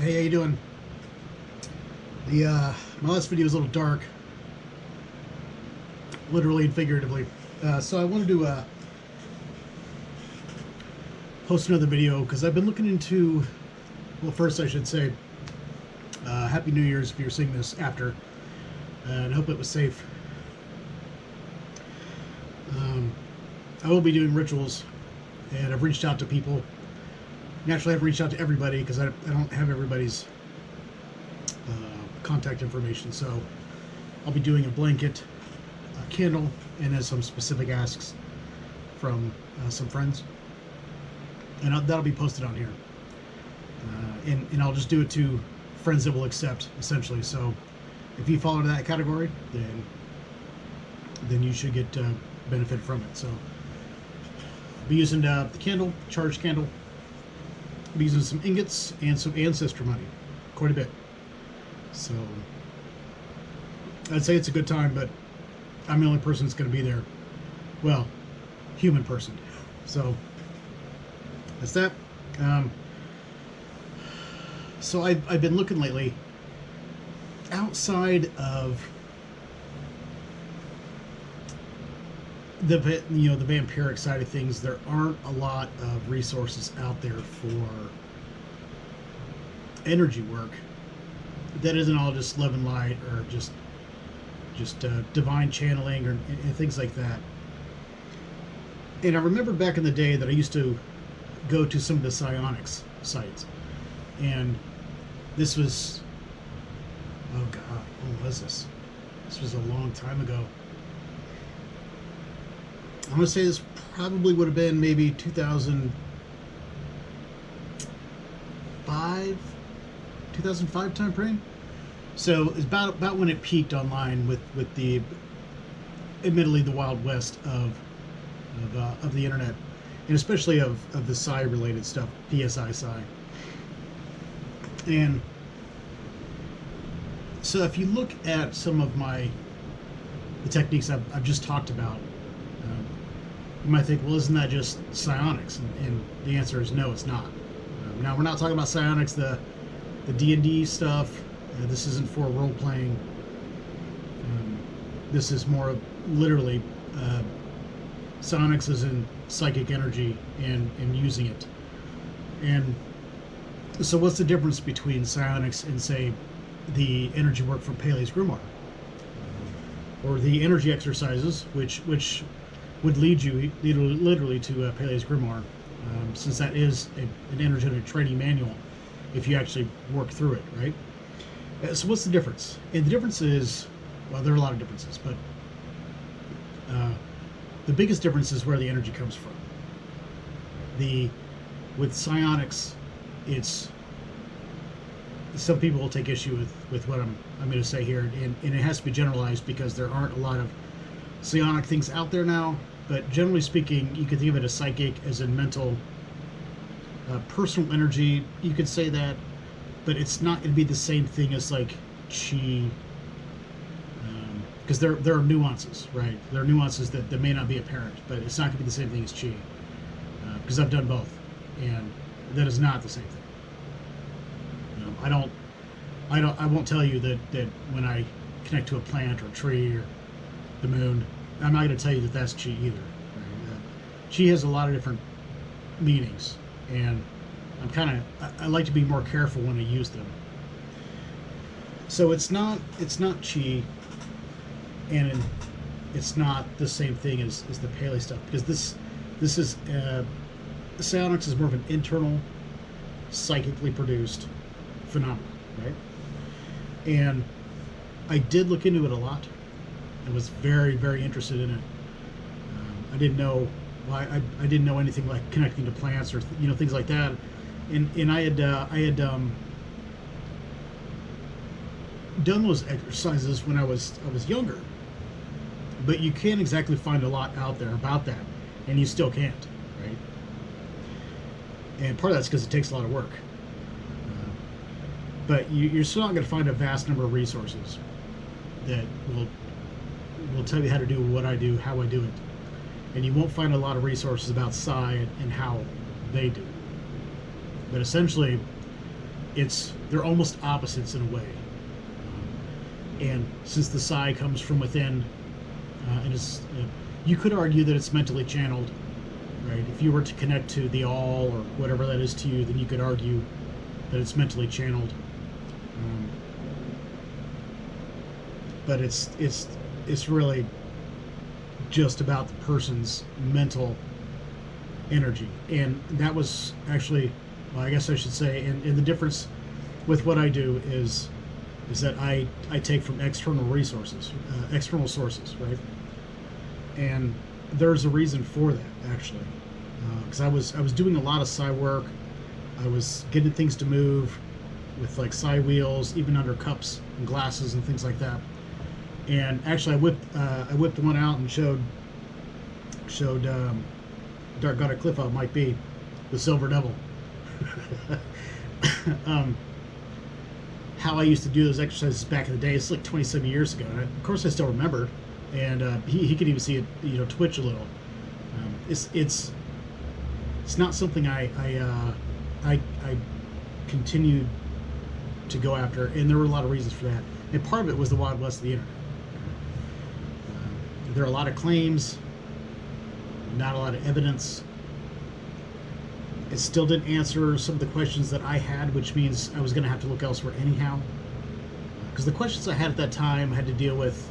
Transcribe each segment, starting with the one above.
Hey, how you doing? The My last video was a little dark, literally and figuratively. So I wanted to post another video because I've been looking into. Well, first I should say, Happy New Year's if you're seeing this after, and I hope it was safe. I will be doing rituals, and I've reached out to people. Naturally, I've reached out to everybody because I don't have everybody's contact information. So I'll be doing a blanket, a candle, and then some specific asks from some friends, and that'll be posted on here. And I'll just do it to friends that will accept, essentially. So if you fall into that category, then you should get benefit from it. So I'll be using the candle, charged candle. I'll be using some ingots and some ancestor money, quite a bit. So I'd say it's a good time, but I'm the only person that's going to be there. Well, human person. So that's that. So I've been looking lately outside of the vampiric side of things. There aren't a lot of resources out there for energy work that isn't all just love and light or just divine channeling and things like that. And I remember back in the day that I used to go to some of the psionics sites, and this was, oh god, when was this? This was a long time ago. I'm going to say this probably would have been maybe 2005 time frame. So it's about when it peaked online with the, admittedly, the Wild West of the internet, and especially of the psi related stuff, PSI psi. And so if you look at some of the techniques I've just talked about, you might think, well, isn't that just psionics? And the answer is no, it's not. Now, we're not talking about psionics, the D&D stuff. This isn't for role playing. This is more literally psionics is in psychic energy and using it. And so what's the difference between psionics and, say, the energy work from Pele's Grimoire? Or the energy exercises, which would lead you literally to Pele's Grimoire, since that is an energetic training manual if you actually work through it, right? So what's the difference? And the difference is, well, there are a lot of differences, but the biggest difference is where the energy comes from. With psionics, it's, some people will take issue with what I'm going to say here, and it has to be generalized because there aren't a lot of psionic things out there now. But generally speaking, you could think of it as psychic, as in mental, personal energy. You could say that, but it's not going to be the same thing as like chi, because there are nuances, right? There are nuances that may not be apparent, but it's not going to be the same thing as chi, because I've done both, and that is not the same thing. I won't tell you that when I connect to a plant or a tree or the moon, I'm not going to tell you that that's chi either. Right? Chi has a lot of different meanings, and I like to be more careful when I use them. So it's not chi, and it's not the same thing as the Pele stuff, because this is psionics is more of an internal, psychically produced phenomenon, right? And I did look into it a lot. I was very, very interested in it. I didn't know why. I didn't know anything like connecting to plants or things like that. And I had done those exercises when I was younger. But you can't exactly find a lot out there about that, and you still can't, right? And part of that's because it takes a lot of work. But you're still not going to find a vast number of resources that will tell you how to do what I do, how I do it. And you won't find a lot of resources about psi and how they do. But essentially, they're almost opposites in a way. And since the psi comes from within, and you could argue that it's mentally channeled, right? If you were to connect to the all or whatever that is to you, then you could argue that it's mentally channeled. But it's really just about the person's mental energy, and that was actually, well, I guess I should say, and the difference with what I do is that I take from external resources, external sources, right? And there's a reason for that, actually, because I was doing a lot of psi work. I was getting things to move with like psi wheels, even under cups and glasses and things like that. And actually, I whipped one out and showed Dark God of Cliff how it might be, the Silver Devil. How I used to do those exercises back in the day. It's like 27 years ago. And of course, I still remember. And he could even see it, twitch a little. It's not something I continued to go after, and there were a lot of reasons for that. And part of it was the Wild West of the internet. There are a lot of claims, not a lot of evidence. It still didn't answer some of the questions that I had, which means I was going to have to look elsewhere anyhow. Because the questions I had at that time had to deal with,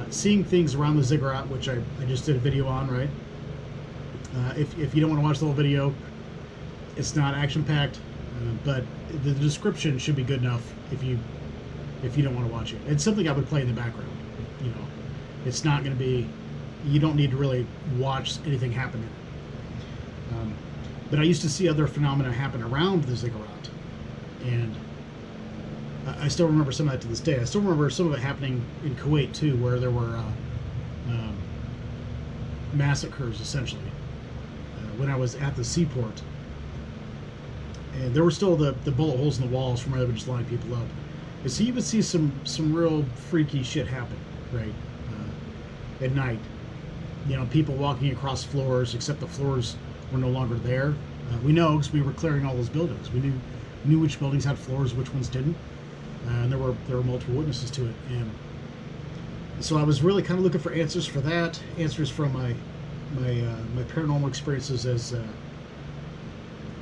seeing things around the ziggurat, which I just did a video on, right? If you don't want to watch the whole video, it's not action-packed, but the description should be good enough if you don't want to watch it. It's something I would play in the background. It's not going to be, you don't need to really watch anything happen in it. But I used to see other phenomena happen around the ziggurat, and I still remember some of that to this day. I still remember some of it happening in Kuwait too, where there were massacres essentially when I was at the seaport, and there were still the bullet holes in the walls from where they would just line people up. And so you would see some real freaky shit happen, right? At night, people walking across floors, except the floors were no longer there. We know because we were clearing all those buildings. We knew which buildings had floors, which ones didn't, and there were multiple witnesses to it. And so I was really kind of looking for answers for that, answers from my paranormal experiences. As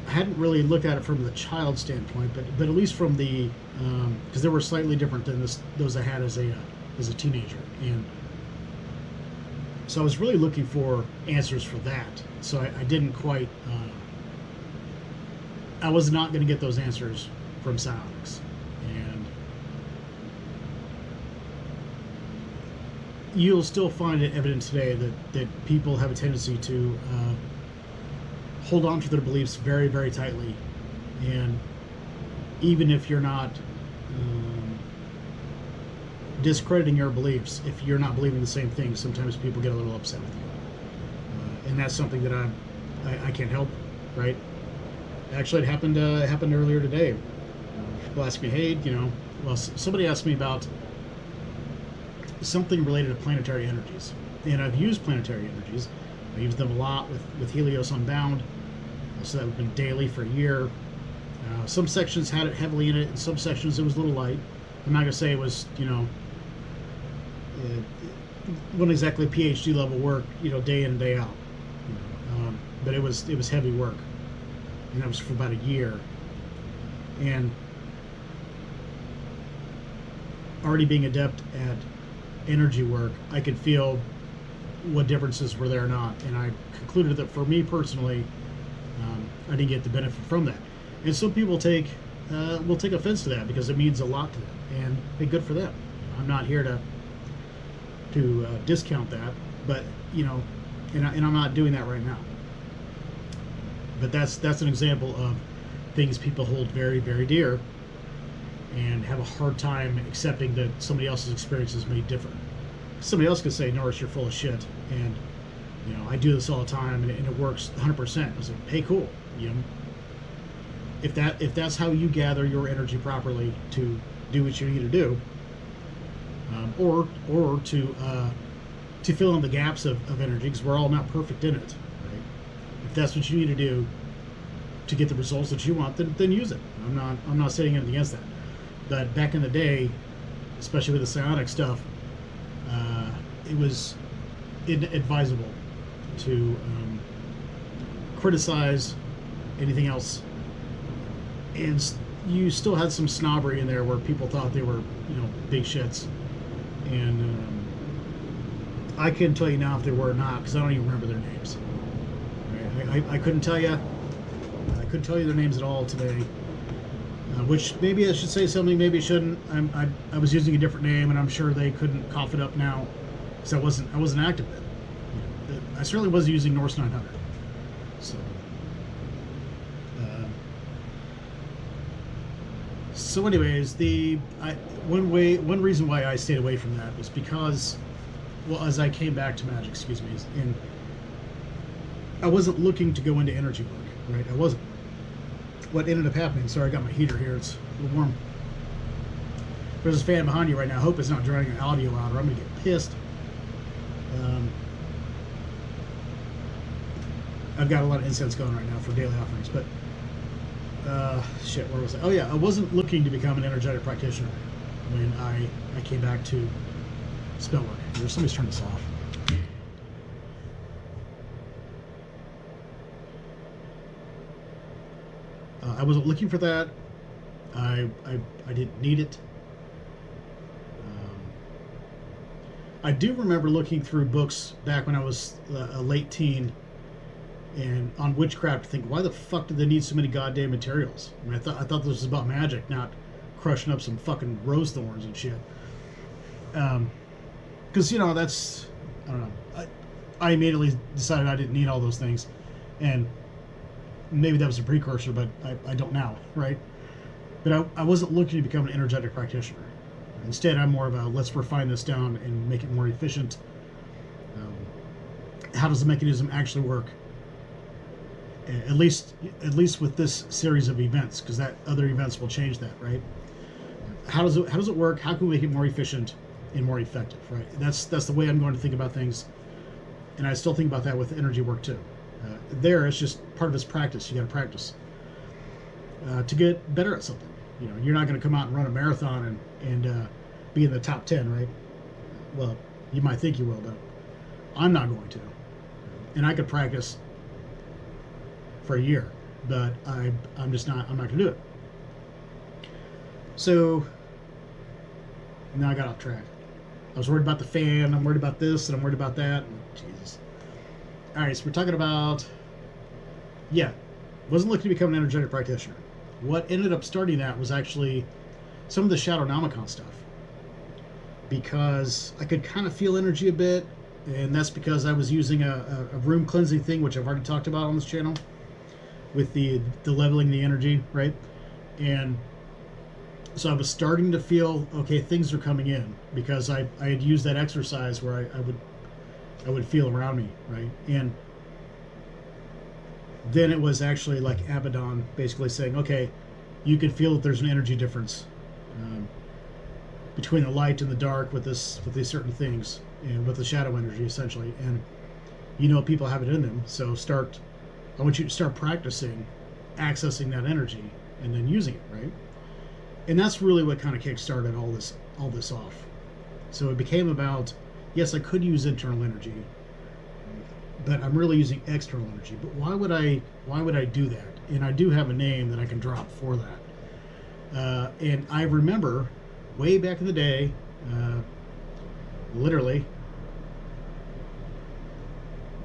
I hadn't really looked at it from the child standpoint, but at least from the because they were slightly different than those I had as a teenager. And so I was really looking for answers for that. So I didn't quite, I was not going to get those answers from Psionics. And you'll still find it evident today that people have a tendency to hold on to their beliefs very, very tightly. And even if you're not discrediting your beliefs, if you're not believing the same thing, sometimes people get a little upset with you, and that's something that I can't help, right? Actually, it happened earlier today. People asked me, hey, somebody asked me about something related to planetary energies, and I've used planetary energies. I used them a lot with Helios Unbound, so that would have been daily for a year. Some sections had it heavily in it, and some sections it was a little light. I'm not gonna say it was, wasn't exactly PhD level work, day in and day out. But it was heavy work, and that was for about a year. And already being adept at energy work, I could feel what differences were there or not, and I concluded that for me personally, I didn't get the benefit from that. And some people will take offense to that because it means a lot to them, and hey, good for them. I'm not here to discount that, but and I'm not doing that right now. But that's an example of things people hold very, very dear and have a hard time accepting that somebody else's experiences may differ. Somebody else could say, Norris, you're full of shit, and I do this all the time, and it works 100%. I was like, hey, cool. If that's how you gather your energy properly to do what you need to do, or to fill in the gaps of energy, because we're all not perfect in it, right? If that's what you need to do, to get the results that you want, then use it. I'm not saying anything against that. But back in the day, especially with the psionic stuff, it was inadvisable to criticize anything else, and you still had some snobbery in there where people thought they were, big shits, and I couldn't tell you now if they were or not because I don't even remember their names. Right? I couldn't tell you. I couldn't tell you their names at all today. Which maybe I should say something, maybe I shouldn't. I was using a different name, and I'm sure they couldn't cough it up now because I wasn't active then. I certainly was using Norse 900. So anyways, one reason why I stayed away from that was because, well, as I came back to magic, and I wasn't looking to go into energy work, right? I wasn't. What ended up happening, sorry, I got my heater here, it's a little warm. There's a fan behind you right now. I hope it's not drowning your audio out or I'm going to get pissed. I've got a lot of incense going right now for daily offerings, but shit, where was I? Oh yeah, I wasn't looking to become an energetic practitioner when I came back to spell work. Somebody's turned this off. I wasn't looking for that. I didn't need it. I do remember looking through books back when I was a late teen and on witchcraft to think, why the fuck do they need so many goddamn materials? I mean, I thought this was about magic, not crushing up some fucking rose thorns and shit. Because, that's, I don't know. I immediately decided I didn't need all those things. And maybe that was a precursor, but I don't now, right? But I wasn't looking to become an energetic practitioner. Instead, I'm more of a, let's refine this down and make it more efficient. How does the mechanism actually work? At least with this series of events, because that other events will change that, right? How does it work? How can we make it more efficient and more effective, right? That's the way I'm going to think about things, and I still think about that with energy work too. It's just part of its practice. You got to practice to get better at something. You're not going to come out and run a marathon and be in the top 10, right? Well, you might think you will, but I'm not going to. And I could practice for a year, but I'm just not. I'm not going to do it. So now I got off track. I was worried about the fan. I'm worried about this, and I'm worried about that. And Jesus. All right, so we're talking about, wasn't looking to become an energetic practitioner. What ended up starting that was actually some of the Shadownomicon stuff, because I could kind of feel energy a bit, and that's because I was using a room cleansing thing, which I've already talked about on this channel, with the leveling the energy, right? And so I was starting to feel, okay, things are coming in, because I had used that exercise where I would feel around me, right? And then it was actually like Abaddon basically saying, okay, you can feel that there's an energy difference between the light and the dark with these certain things, and with the shadow energy essentially. And people have it in them, so I want you to start practicing accessing that energy and then using it, right? And that's really what kind of kick-started all this off. So it became about, yes, I could use internal energy, but I'm really using external energy. But why would I do that? And I do have a name that I can drop for that. And I remember way back in the day, literally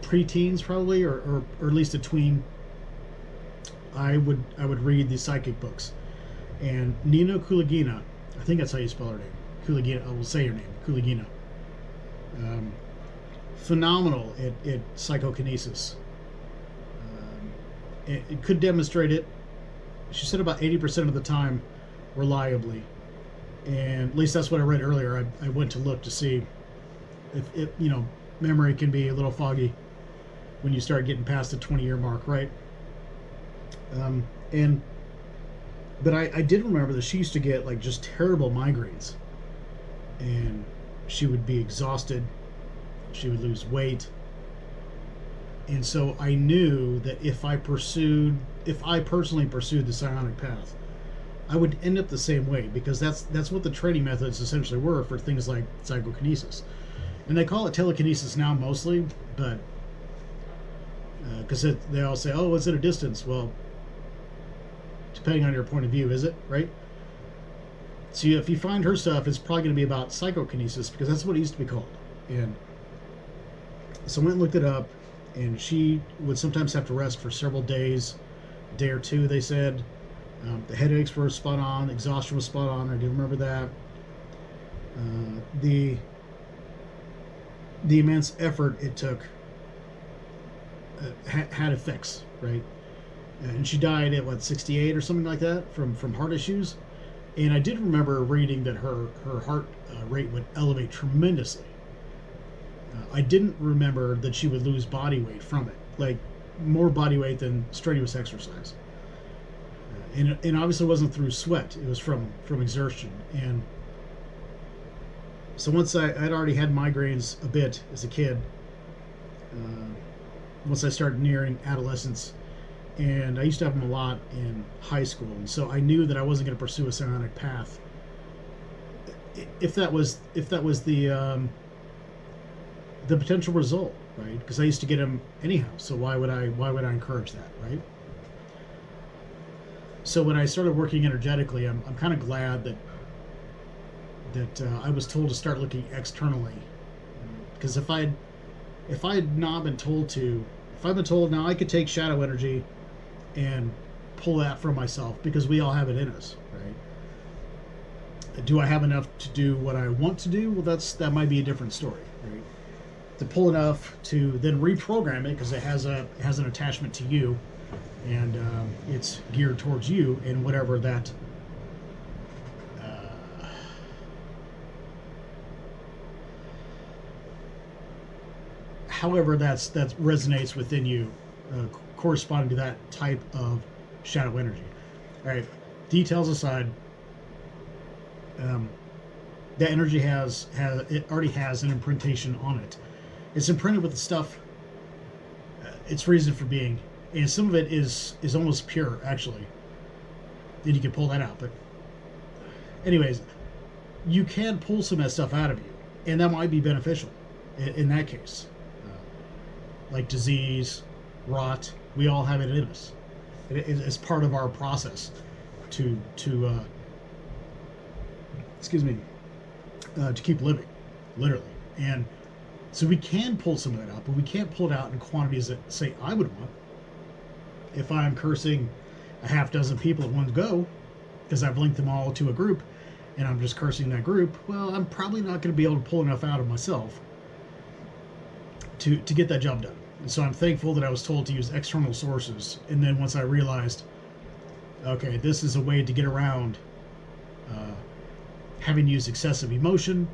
preteens probably, or at least a tween, I would read the psychic books. And Nina Kulagina, I think that's how you spell her name. Kulagina, I will say her name, Kulagina. Phenomenal at psychokinesis. It could demonstrate it. She said about 80% of the time reliably. And at least that's what I read earlier. I went to look to see if memory can be a little foggy when you start getting past the 20-year mark, right? But I did remember that she used to get like just terrible migraines, and she would be exhausted, she would lose weight, and so I knew that if I pursued if I personally pursued the psionic path, I would end up the same way, because that's what the training methods essentially were for things like psychokinesis, and they call it telekinesis now mostly, but because they all say, oh, it's at a distance. Well, depending on your point of view, is it right? So if you find her stuff, it's probably going to be about psychokinesis, because that's what it used to be called. And so I went and looked it up, and she would sometimes have to rest for several days, a day or two, they said. The headaches were spot on, exhaustion was spot on, I do remember that. The immense effort it took had effects, right? And she died at, what, 68 or something like that from heart issues. And I did remember reading that her heart rate would elevate tremendously. I didn't remember that she would lose body weight from it, like more body weight than strenuous exercise. And obviously it wasn't through sweat, it was from exertion. And so once I'd already had migraines a bit as a kid, once I started nearing adolescence, and I used to have them a lot in high school, and so I knew that I wasn't going to pursue a psionic path if that was the potential result, right? Because I used to get them anyhow, so why would I encourage that, right? So when I started working energetically, I'm kind of glad that I was told to start looking externally, because if I had not been told to, if I'd been told now I could take shadow energy and pull that from myself, because we all have it in us, right? Do I have enough to do what I want to do? Well, that might be a different story, right? To pull enough to then reprogram it, because it has an attachment to you, and it's geared towards you, and whatever that however that resonates within you, corresponding to that type of shadow energy. All right, details aside, that energy already has an imprintation on it. It's imprinted with the stuff, its reason for being, and some of it is almost pure, actually. And you can pull that out. But anyways, you can pull some of that stuff out of you, and that might be beneficial in that case. Like disease, rot, we all have it in us. It's part of our process to keep living, literally. And so we can pull some of that out, but we can't pull it out in quantities that, say, I would want. If I'm cursing a half dozen people at one go, because I've linked them all to a group, and I'm just cursing that group, well, I'm probably not going to be able to pull enough out of myself to get that job done. And so I'm thankful that I was told to use external sources. And then once I realized, okay, this is a way to get around having to use excessive emotion.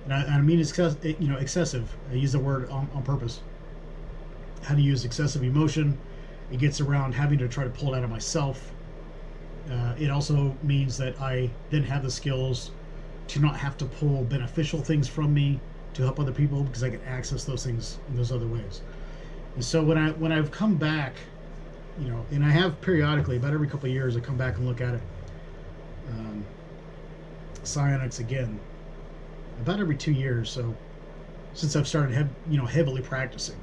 And I mean excessive. I use the word on purpose. How to use excessive emotion. It gets around having to try to pull it out of myself. It also means that I then have the skills to not have to pull beneficial things from me to help other people, because I can access those things in those other ways. And so when I've come back, and I have periodically, about every couple of years, I come back and look at it. Psionics again, about every 2 years. So since I've started, heavily practicing,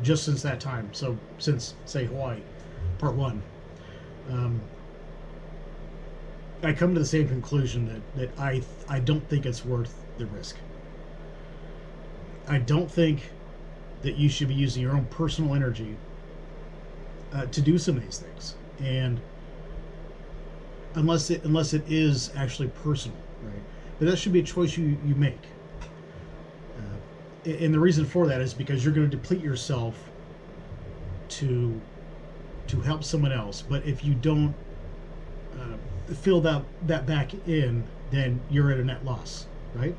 just since that time. So since, say, Hawaii, part 1, I come to the same conclusion that I don't think it's worth the risk. I don't think that you should be using your own personal energy to do some of these things, and unless it is actually personal, right? But that should be a choice you make. And the reason for that is because you're going to deplete yourself to help someone else. But if you don't fill that back in, then you're at a net loss, right?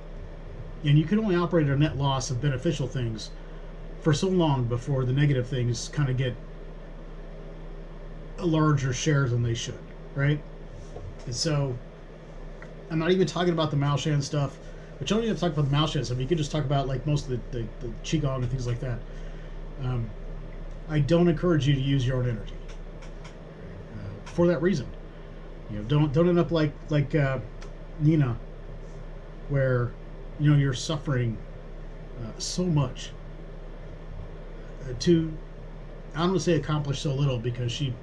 And you can only operate at a net loss of beneficial things for so long before the negative things kind of get a larger share than they should, right? And so I'm not even talking about the Malshan stuff, but you don't even talk about the Malshan stuff. You could just talk about like most of the Qigong and things like that. I don't encourage you to use your own energy for that reason. Don't end up like Nina, where you're suffering so much to, I don't want to say accomplish so little, because she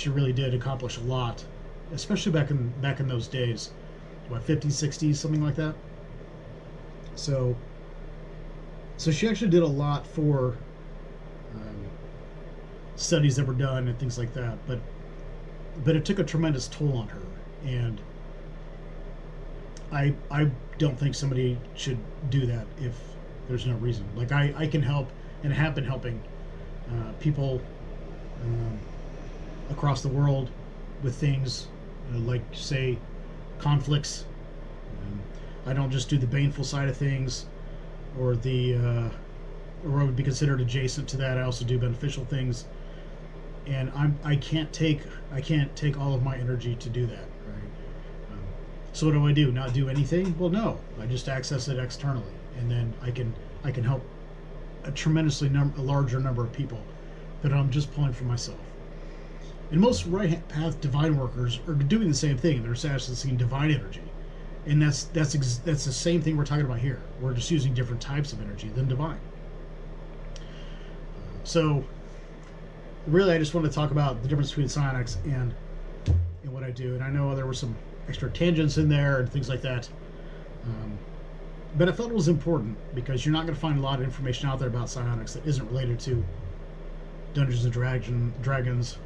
really did accomplish a lot, especially back in those days, what, 50s, 60s, something like that. So she actually did a lot for studies that were done and things like that, but it took a tremendous toll on her, and I don't think somebody should do that if there's no reason. Like, I can help and have been helping people across the world with things like, say, conflicts. I don't just do the baneful side of things, or or what would be considered adjacent to that. I also do beneficial things, and I can't take all of my energy to do that, right? So what do I do? Not do anything? Well, no. I just access it externally, and then I can help a tremendously larger number of people that I'm just pulling for myself. And most right path divine workers are doing the same thing. They're accessing divine energy, and that's the same thing we're talking about here. We're just using different types of energy than divine. So really, I just want to talk about the difference between psionics and what I do. And I know there were some extra tangents in there and things like that, but I felt it was important, because you're not going to find a lot of information out there about psionics that isn't related to Dungeons and Dragons,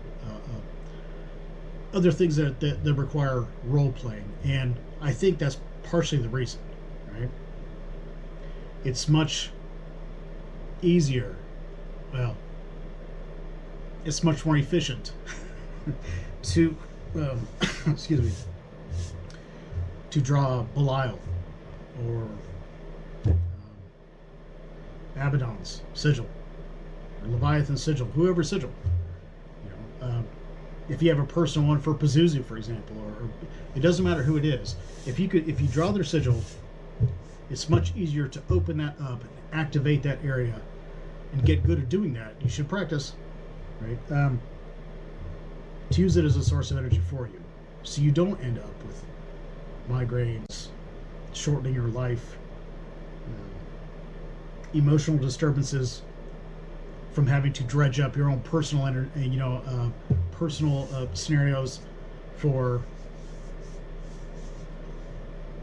other things that require role playing. And I think that's partially the reason, right? It's much easier. Well, it's much more efficient to excuse me, to draw Belial or Abaddon's sigil, or Leviathan's sigil, whoever's sigil. If you have a personal one for Pazuzu, for example, or it doesn't matter who it is. If you draw their sigil, it's much easier to open that up and activate that area and get good at doing that. You should practice, right? To use it as a source of energy for you, so you don't end up with migraines, shortening your life, emotional disturbances from having to dredge up your own personal personal scenarios to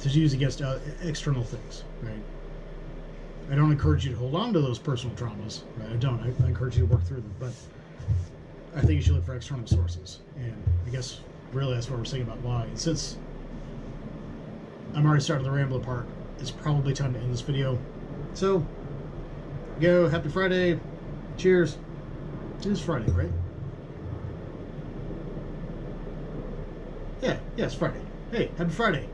use against external things, right? I don't encourage you to hold on to those personal traumas, right? I don't. I encourage you to work through them, but I think you should look for external sources. And I guess really that's what we're saying about why. And since I'm already starting the rambler part, it's probably time to end this video. So, go. Happy Friday. Cheers. It is Friday, right? Yeah, it's Friday. Hey, happy Friday.